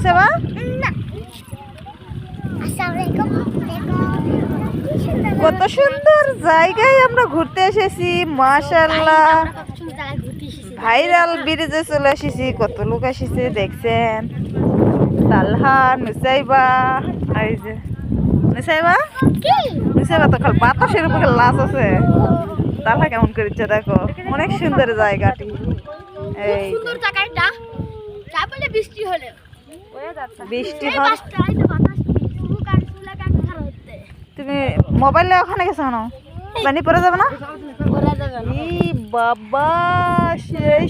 নুসাইবা কত সুন্দর জায়গায় আমরা ঘুরতে এসেছি মাশাআল্লাহ। ভাইরাল ব্রিজে চলে এসেছি, কত লোক এসেছে দেখছেন। তালহা নুসাইবা, এই যে নুসাইবা নুসাইবা তো খালি বাতাসের উপরে লাশ আছে। তালহা কেমন করেছে দেখো, অনেক সুন্দর জায়গাটি। এই বৃষ্টি হলে বৃষ্টি হয়। তুমি মোবাইলে ওখানে গেছো না, পানি পরে যাবে না? ই বাবা সেই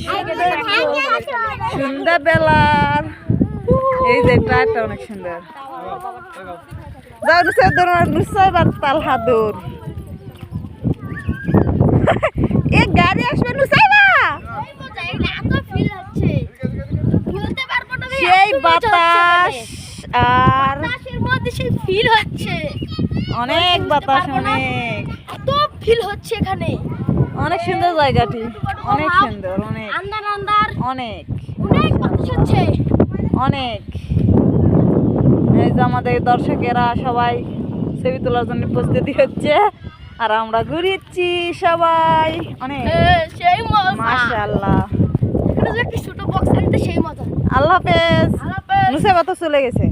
সুন্দর বেলার এই যে ট্রাকটা অনেক সুন্দর। যাও নুসাইবা দৌড়, নুসাইবা তালহা দৌড়। এ গাড়ি আসবে নুসাইবা, সেই বাতাস আর ফিল হচ্ছে, অনেক বাতাস, অনেক এত ফিল হচ্ছে এখানে। অনেক সুন্দর জায়গাটি, অনেক সুন্দর, অনেক আন্দার আন্দার অনেক অনেক বাতাস হচ্ছে অনেক। এই যে আমাদের দর্শকেরা সবাই ছবি তোলার জন্য প্রস্তুতি হচ্ছে, আর আমরা ঘুরিচ্ছি সবাই অনেক। সেই মজা, মাশাআল্লাহ। এখানে যে একটা ছোট বক্স আছে সেই মজা। আল্লাহ হাফেজ। আল্লাহ হাফেজ। নুসাইবা তো চলে গেছে।